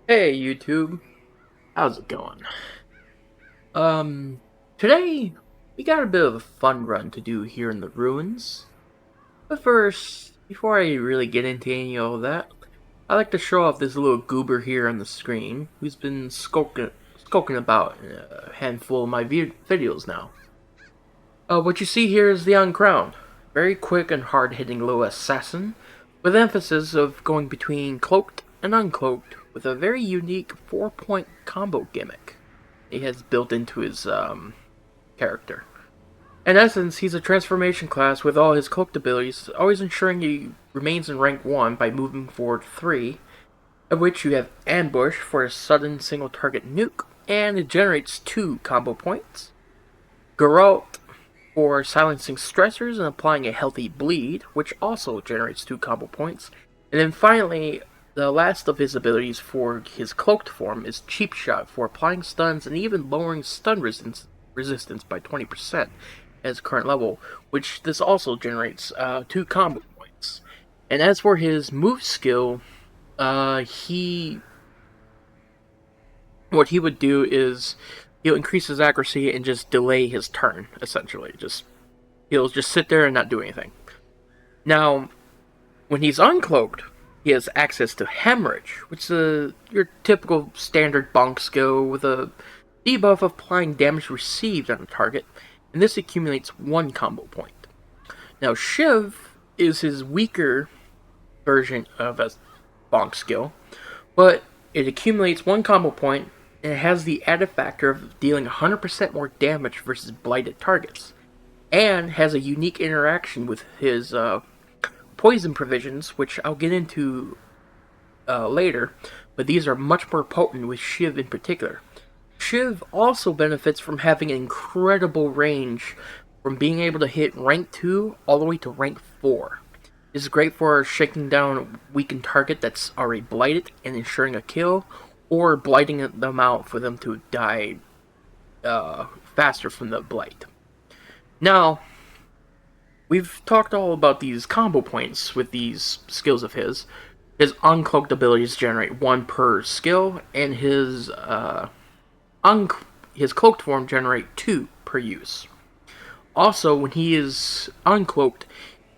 Hey YouTube, how's it going? Today we got a bit of a fun run to do here in the ruins. But first, before I really get into any of that, I like to show off this little goober here on the screen who's been skulking about in a handful of my videos now. What you see here is the Uncrowned, very quick and hard-hitting little assassin, with emphasis of going between cloaked and uncloaked with a very unique 4-point combo gimmick he has built into his character. In essence, he's a transformation class with all his cloaked abilities, always ensuring he remains in rank 1 by moving forward 3, of which you have Ambush for a sudden single target nuke, and it generates 2 combo points. Geralt for silencing stressors and applying a healthy bleed, which also generates 2 combo points. And then finally, the last of his abilities for his cloaked form is Cheap Shot for applying stuns and even lowering stun resistance by 20% at his current level, which this also generates 2 combo points. And as for his move skill, what he would do is he'll increase his accuracy and just delay his turn, essentially. He'll just sit there and not do anything. Now, when he's uncloaked, he has access to Hemorrhage, which is your typical standard bonk skill with a debuff of applying damage received on a target, and this accumulates 1 combo point. Now, Shiv is his weaker version of a bonk skill, but it accumulates 1 combo point, and it has the added factor of dealing 100% more damage versus blighted targets, and has a unique interaction with his poison provisions, which I'll get into later, but these are much more potent with Shiv in particular. Shiv also benefits from having incredible range from being able to hit rank 2 all the way to rank 4. This is great for shaking down a weakened target that's already blighted and ensuring a kill, or blighting them out for them to die faster from the blight. Now, we've talked all about these combo points with these skills of his. His uncloaked abilities generate 1 per skill, and his cloaked form generate 2 per use. Also, when he is uncloaked,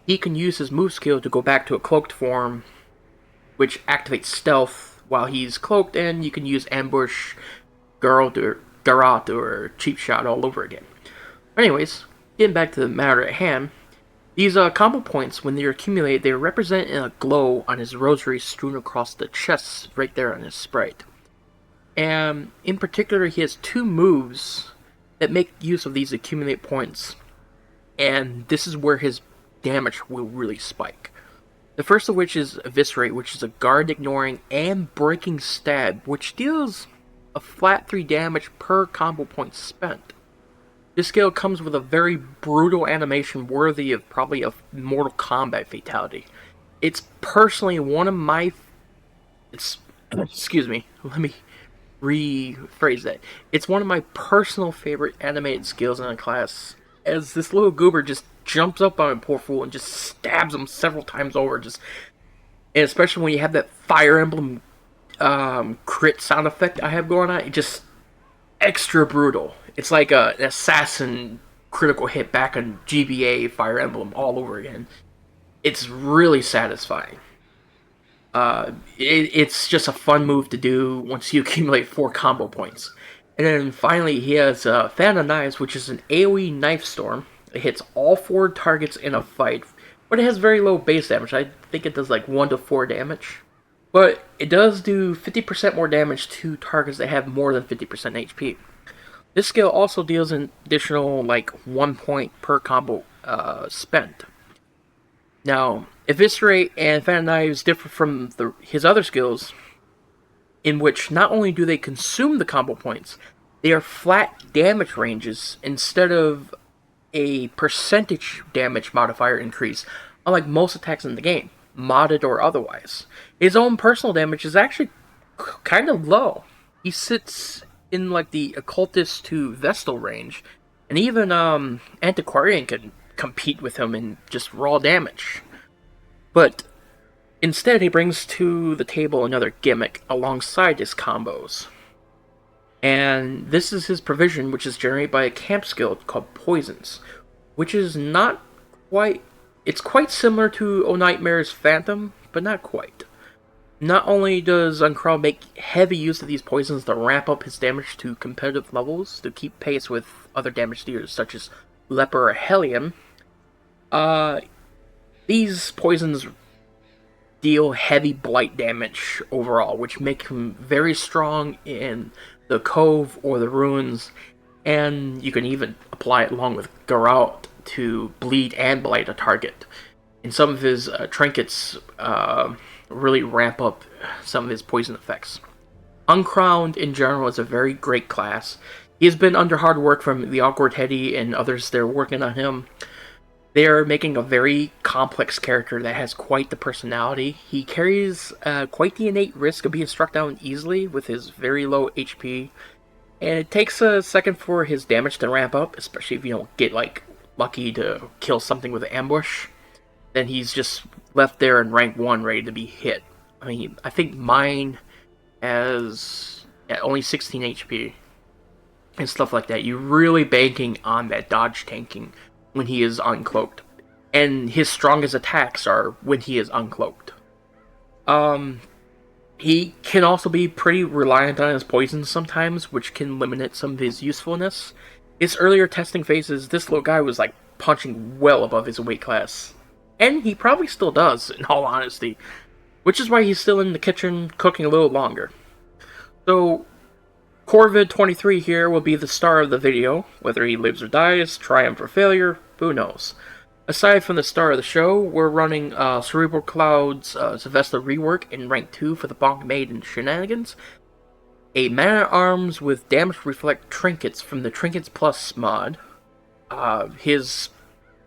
he can use his move skill to go back to a cloaked form, which activates stealth while he's cloaked, and you can use ambush, Garrote, or cheap shot all over again. Anyways, getting back to the matter at hand, these combo points, when they're accumulated, they represent a glow on his rosary strewn across the chest right there on his sprite. And in particular, he has 2 moves that make use of these accumulate points, and this is where his damage will really spike. The first of which is Eviscerate, which is a guard ignoring and breaking stab, which deals a flat 3 damage per combo point spent. This skill comes with a very brutal animation worthy of probably a Mortal Kombat fatality. It's personally one of my... excuse me, let me rephrase that. It's one of my personal favorite animated skills in a class, as this little goober just jumps up on a poor fool and just stabs him several times over, and especially when you have that Fire Emblem crit sound effect I have going on, it just extra brutal. It's like an assassin critical hit back on GBA Fire Emblem all over again. It's really satisfying. It's just a fun move to do once you accumulate 4 combo points. And then finally, he has Fan of Knives, which is an AoE knife storm. It hits all 4 targets in a fight, but it has very low base damage. I think it does like 1 to 4 damage. But it does do 50% more damage to targets that have more than 50% HP. This skill also deals an additional, 1 point per combo spent. Now, Eviscerate and Fan of Knives differ from his other skills, in which not only do they consume the combo points, they are flat damage ranges instead of a percentage damage modifier increase, unlike most attacks in the game, modded or otherwise. His own personal damage is actually kind of low. He sits in the occultist to Vestal range, and even Antiquarian can compete with him in just raw damage. But Instead, he brings to the table another gimmick alongside his combos. And this is his provision, which is generated by a camp skill called Poisons, which is not quite... It's quite similar to O Nightmare's Phantom, but not quite. Not only does Uncrowned make heavy use of these poisons to ramp up his damage to competitive levels to keep pace with other damage dealers such as Leper or Hellion, these poisons deal heavy blight damage overall, which make him very strong in the Cove or the Ruins, and you can even apply it along with Geralt to bleed and blight a target. And some of his trinkets really ramp up some of his poison effects. Uncrowned in general is a very great class. He has been under hard work from TheAwkwardHeady and others that are working on him. They are making a very complex character that has quite the personality. He carries quite the innate risk of being struck down easily with his very low HP. And it takes a second for his damage to ramp up, especially if you don't get lucky to kill something with an ambush. Then he's just left there in rank 1 ready to be hit. I mean, I think mine has only 16 HP and stuff like that. You're really banking on that dodge tanking when he is uncloaked. And his strongest attacks are when he is uncloaked. He can also be pretty reliant on his poisons sometimes, which can limit some of his usefulness. His earlier testing phases, this little guy was punching well above his weight class. And he probably still does, in all honesty. Which is why he's still in the kitchen cooking a little longer. So, Corvid23 here will be the star of the video. Whether he lives or dies, triumph or failure, who knows. Aside from the star of the show, we're running Cerebral Cloud's Sylvester rework in rank 2 for the Bonk Maiden Shenanigans. A Man-at-Arms with Damage Reflect Trinkets from the Trinkets Plus mod. His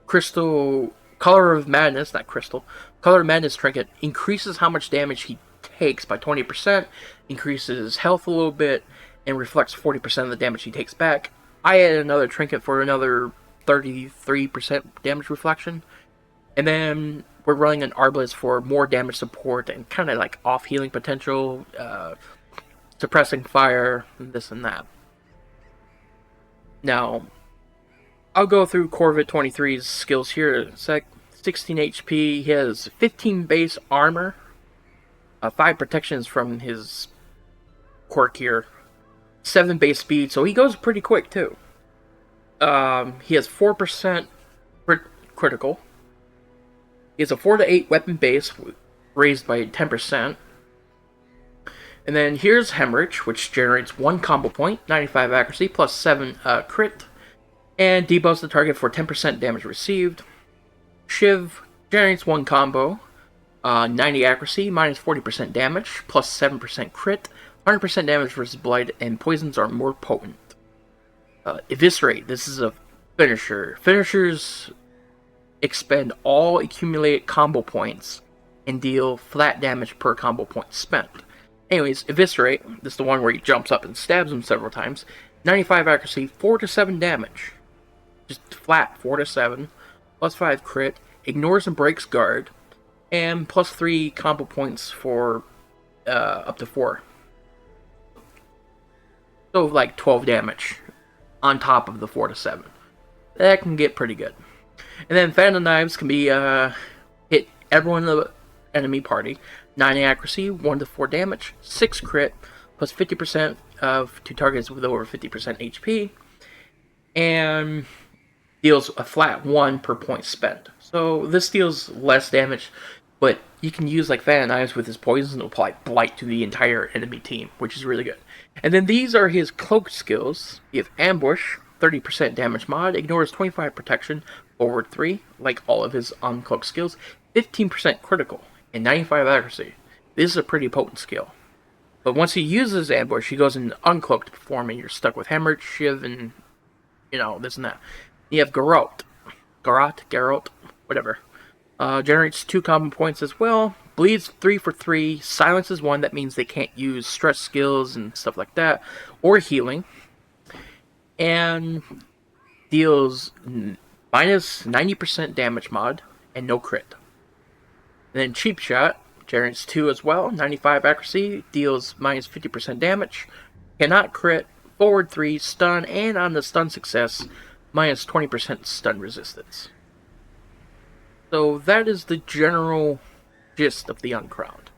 Crystal... Color of Madness, not Crystal. Color of Madness trinket increases how much damage he takes by 20%, increases health a little bit, and reflects 40% of the damage he takes back. I added another trinket for another 33% damage reflection. And then we're running an Arbalist for more damage support and kind of off healing potential, suppressing fire, and this and that. Now, I'll go through Corvid23's skills here in a sec. 16 HP, he has 15 base armor, 5 protections from his quirk here, 7 base speed, so he goes pretty quick too. He has 4% critical. He has a 4 to 8 weapon base, raised by 10%. And then here's Hemorrhage, which generates 1 combo point, 95 accuracy, plus 7 crit, and debuffs the target for 10% damage received. Shiv generates 1 combo, 90 accuracy, minus 40% damage, plus 7% crit, 100% damage versus blight, and poisons are more potent. Eviscerate, this is a finisher. Finishers expend all accumulated combo points and deal flat damage per combo point spent. Anyways, Eviscerate, this is the one where he jumps up and stabs him several times. 95 accuracy, 4 to 7 damage. Just flat 4 to 7, plus 5 crit, ignores and breaks guard, and plus 3 combo points for up to 4. So 12 damage on top of the 4 to 7. That can get pretty good. And then Phantom Knives can be hit everyone in the enemy party. 90 accuracy, 1 to 4 damage, 6 crit, plus 50% to targets with over 50% HP, and deals a flat 1 per point spent. So this deals less damage, but you can use Phantom Knives with his poisons and apply blight to the entire enemy team, which is really good. And then these are his cloaked skills. You have Ambush, 30% damage mod, ignores 25 protection, forward 3, like all of his uncloaked skills, 15% critical, and 95 accuracy. This is a pretty potent skill. But once he uses Ambush, he goes into uncloaked form, and you're stuck with Hemorrhage, Shiv, and this and that. You have Geralt, whatever. Generates 2 combo points as well. Bleeds 3 for 3. Silences 1, that means they can't use stretch skills and stuff like that, or healing. And deals minus 90% damage mod and no crit. And then Cheap Shot Generates 2 as well, 95 accuracy, deals minus 50% damage, cannot crit, forward 3, stun, and on the stun success, minus 20% stun resistance. So that is the general gist of the Uncrowned.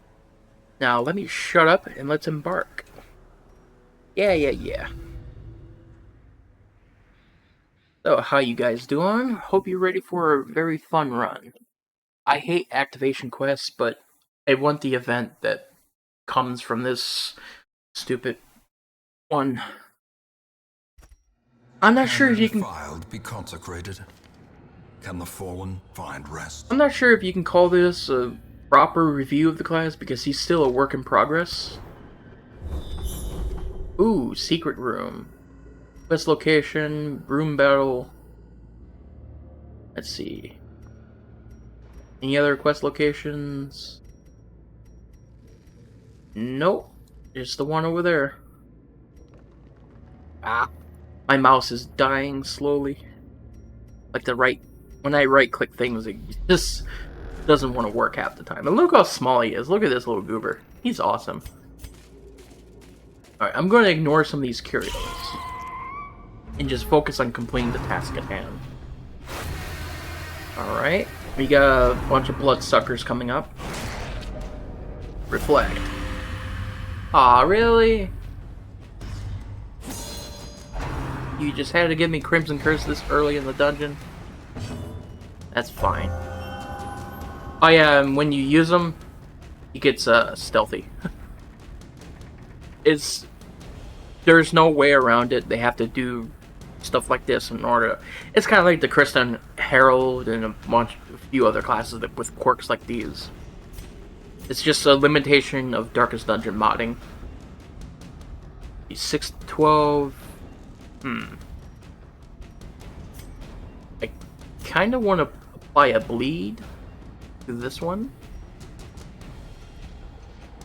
Now let me shut up and let's embark. Yeah. So how you guys doing? Hope you're ready for a very fun run. I hate activation quests, but I want the event that comes from this stupid one. I'm not sure if you can. Defiled be consecrated. Can the fallen find rest? I'm not sure if you can call this a proper review of the class because he's still a work in progress. Ooh, secret room. Quest location, room battle. Let's see. Any other quest locations? Nope. Just the one over there. Ah. My mouse is dying slowly. Like when I right click things, it just doesn't want to work half the time. And look how small he is. Look at this little goober. He's awesome. Alright, I'm going to ignore some of these curios. And just focus on completing the task at hand. Alright. We got a bunch of bloodsuckers coming up. Reflect. Aw, really? You just had to give me Crimson Curse this early in the dungeon? That's fine. Oh yeah, and when you use them, he gets stealthy. There's no way around it. They have to do stuff like this in order. It's kind of like the Christian Herald and a few other classes with quirks like these. It's just a limitation of Darkest Dungeon modding. 6 to 12. I kind of want to apply a bleed to this one.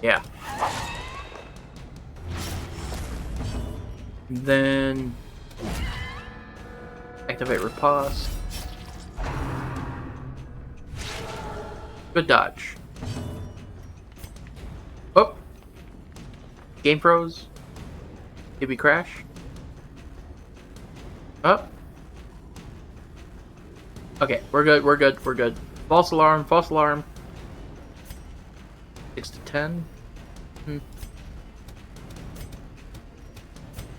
Yeah. And then activate riposte. Good dodge. Oh! Game froze. Did we crash? Oh. Okay, we're good. False alarm. 6 to 10.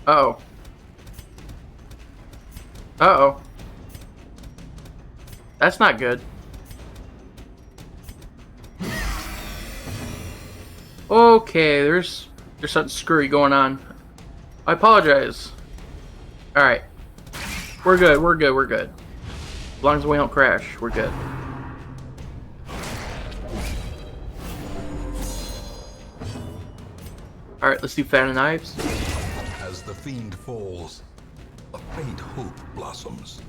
Uh-oh. That's not good. Okay, there's something screwy going on. I apologize. Alright. We're good. As long as we don't crash, we're good. Alright, let's do Fan and Knives. As the fiend falls, a faint hope blossoms.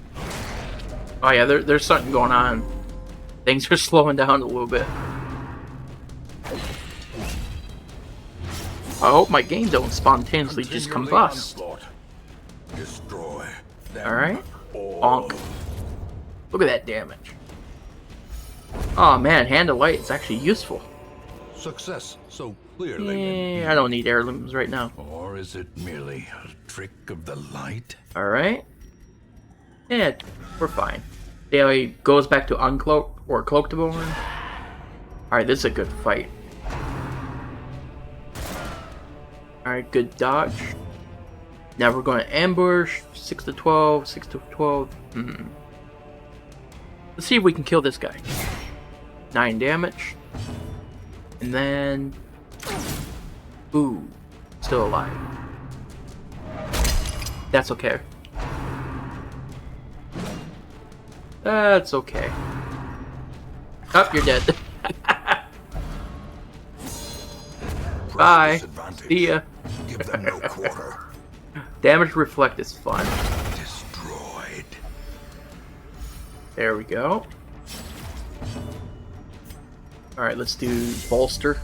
Oh yeah, there's something going on. Things are slowing down a little bit. I hope my game don't spontaneously just combust. Destroy them. Alright. Bonk. Look at that damage. Oh man, Hand of Light is actually useful. Success so clearly. I don't need heirlooms right now. Or is it merely a trick of the light? Alright. Yeah, we're fine. Yeah, he goes back to Uncloaked or Cloaked Born. Alright, this is a good fight. Alright, good dodge. Now we're going to ambush. 6 to 12. Let's see if we can kill this guy. 9 damage. And then... Ooh. Still alive. That's okay. That's okay. Oh, you're dead. Bye. See ya. Give them no quarter. Damage reflect is fun. Destroyed. There we go. Alright, let's do bolster.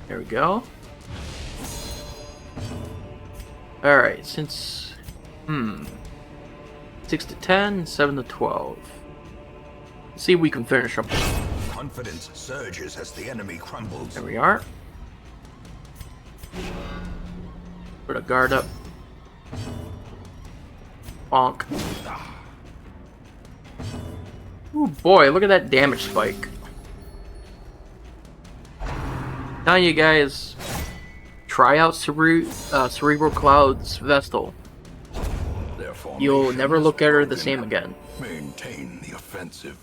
There we go. Alright, since... 6 to 10, 7 to 12. See if we can finish them. Confidence surges as the enemy crumbles. There we are. Put a guard up. Bonk. Ooh boy, look at that damage spike. Now you guys try out Cerebral Cloud's Vestal. You'll never look at her the same again. Maintain the offensive.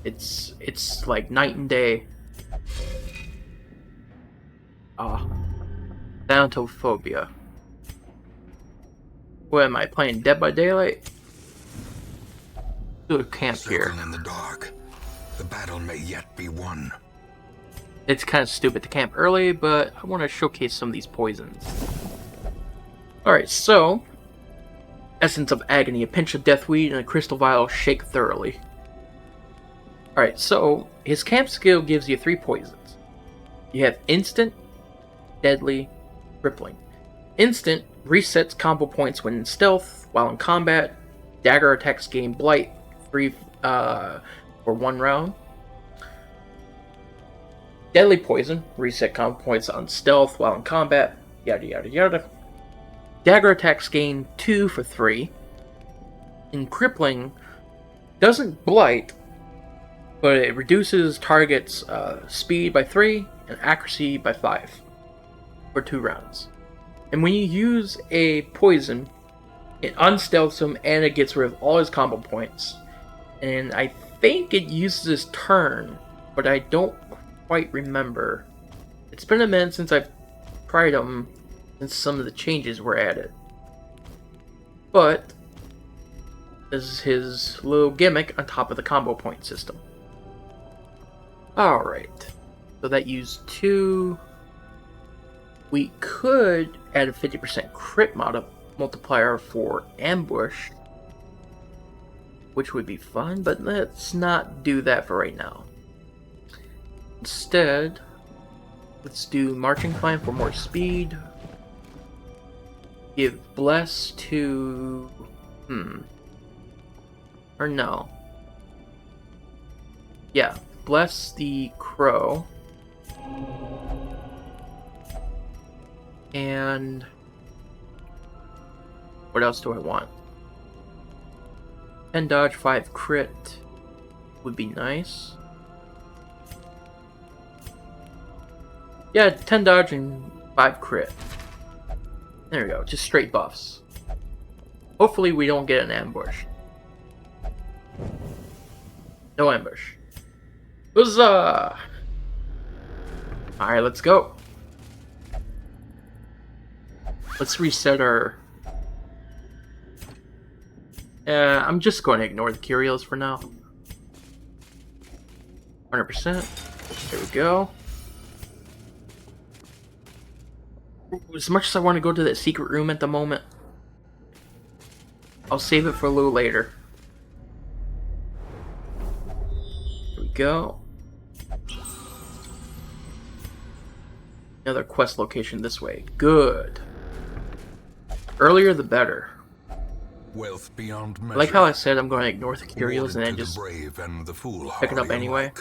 It's like night and day. Thanatophobia. What am I playing? Dead by Daylight? Do a camp here. Circle in the dark. The battle may yet be won. It's kind of stupid to camp early, but I want to showcase some of these poisons. Alright, so Essence of Agony, a pinch of Deathweed, and a crystal vial. Shake thoroughly. Alright, so his camp skill gives you 3 poisons. You have Instant, Deadly, Crippling. Instant resets combo points when in stealth, while in combat. Dagger attacks gain Blight 3 for 1 round. Deadly Poison, reset combo points on stealth while in combat. Yada yada yada. Dagger attacks gain 2 for 3. In Crippling, doesn't Blight, but it reduces target's speed by 3 and accuracy by 5 for 2 rounds. And when you use a poison, it unstealths him and it gets rid of all his combo points. And I think it uses his turn, but I don't quite remember. It's been a minute since I've tried them, since some of the changes were added. But this is his little gimmick on top of the combo point system. Alright, so that used 2. We could add a 50% crit multiplier for ambush, which would be fun, but let's not do that for right now. Instead, let's do Marching Climb for more speed. Give Bless to... Or no. Yeah, Bless the Crow. And... what else do I want? 10 dodge, 5 crit would be nice. Yeah, 10 dodge and 5 crit. There we go, just straight buffs. Hopefully we don't get an ambush. No ambush. Huzzah! Alright, let's go. Let's reset our... I'm just going to ignore the curios for now. 100%. There we go. As much as I want to go to that secret room at the moment, I'll save it for a little later. There we go. Another quest location this way. Good. Earlier the better. Wealth beyond measure. Like how I said, I'm going to ignore the curios and then just pick it up anyway.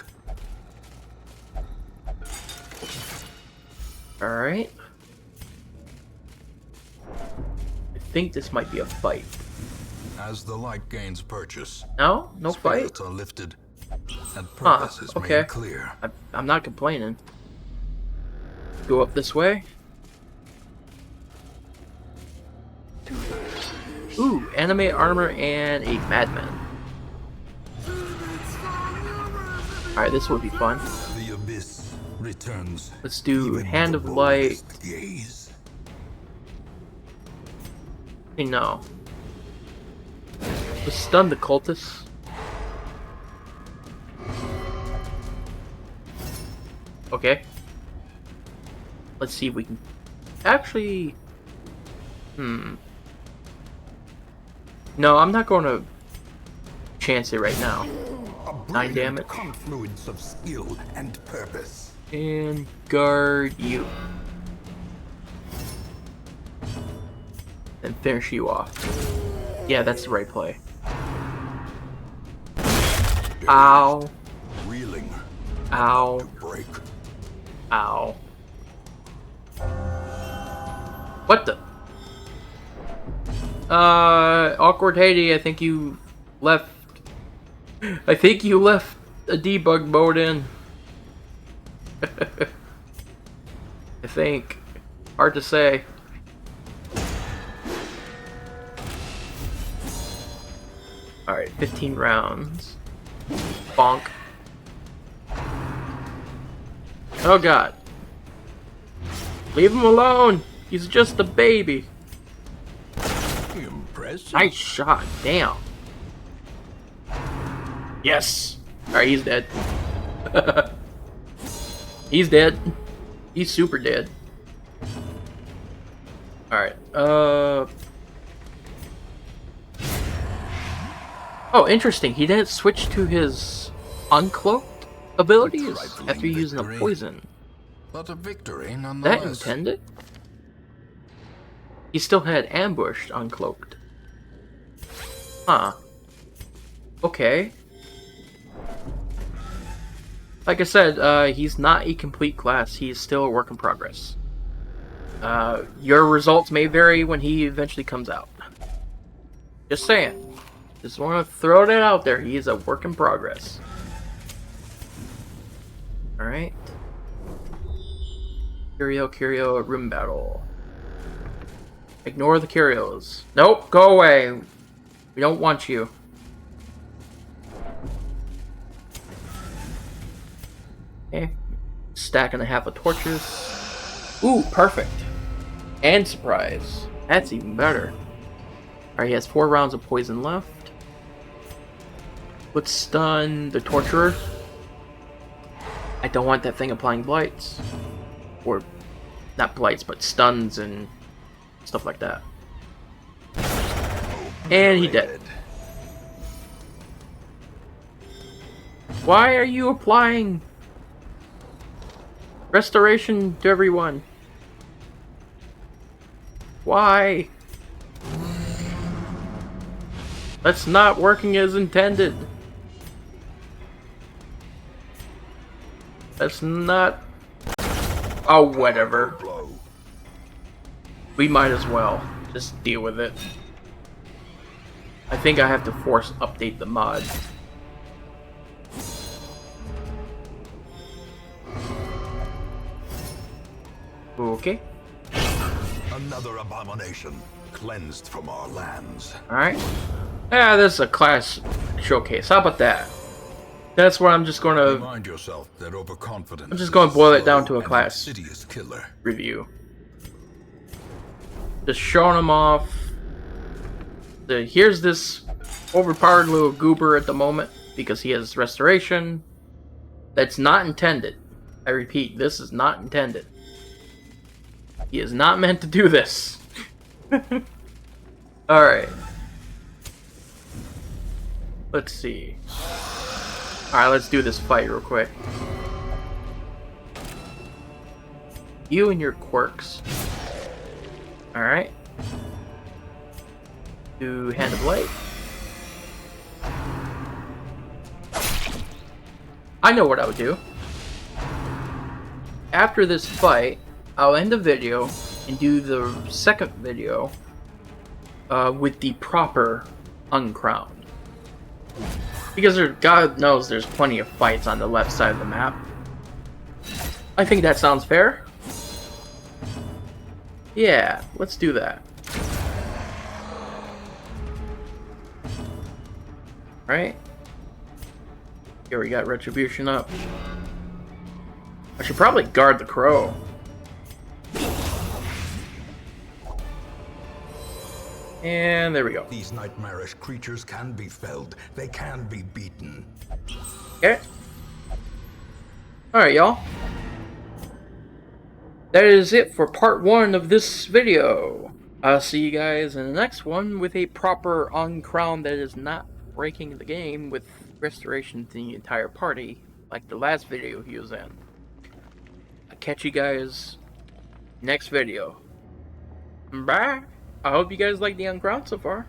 Alright. I think this might be a fight. As the light gains purchase, no? No fight? spirits are lifted and purpose is okay. made clear. I'm not complaining. Go up this way. Ooh, anime armor and a madman. Alright, this will be fun. The abyss returns. Let's do Hand of Light. Gaze. Hey, no. Let's stun the cultists. Okay. Let's see if we can... Actually... No, I'm not going to chance it right now. 9 damage. Confluence of skill and purpose. And guard you. And finish you off. Yeah, that's the right play. Ow. reeling, Ow. to break. Ow. What the? AwkwardHeady, I think you left. I think you left a debug mode in. I think. Hard to say. Alright, 15 rounds. Bonk. Oh god. Leave him alone! He's just a baby. Impressive. Nice shot, damn. Yes! Alright, he's dead. He's dead. He's super dead. Alright, oh, interesting. He didn't switch to his uncloaked abilities after using a poison. But a victory That nonetheless. intended? He still had ambushed uncloaked. Huh. Okay. Like I said, he's not a complete class. He's still a work in progress. Your results may vary when he eventually comes out. Just saying. Just want to throw that out there. He is a work in progress. Alright. Curio, room battle. Ignore the curios. Nope, go away. We don't want you. Okay. Stack and a half of torches. Ooh, perfect. And surprise. That's even better. Alright, he has 4 rounds of poison left. Let's stun the torturer. I don't want that thing applying blights. Or, not blights, but stuns and stuff like that. And he dead. Why are you applying restoration to everyone? Why? That's not working as intended. That's not... Oh, whatever. We might as well just deal with it. I think I have to force update the mod. Okay. Another abomination cleansed from our lands. Alright. Yeah, this is a class showcase. How about that? That's where I'm just gonna... Remind yourself that overconfidence. I'm just gonna boil it down to a class insidious killer. review. Just showing him off. Here's this overpowered little goober at the moment because he has restoration. That's not intended. I repeat, this is not intended. He is not meant to do this. Alright. Let's see. Alright, let's do this fight real quick. You and your quirks. Alright. Do Hand of Light. I know what I would do. After this fight, I'll end the video and do the second video with the proper Uncrowned. Because God knows there's plenty of fights on the left side of the map. I think that sounds fair. Yeah, let's do that. Right? Here we got Retribution up. I should probably guard the crow. And there we go. These nightmarish creatures can be felled. They can be beaten. Okay. Alright, y'all. That is it for part 1 of this video. I'll see you guys in the next one with a proper Uncrowned that is not breaking the game with restoration to the entire party, like the last video he was in. I'll catch you guys next video. Bye! I hope you guys like the Uncrowned so far.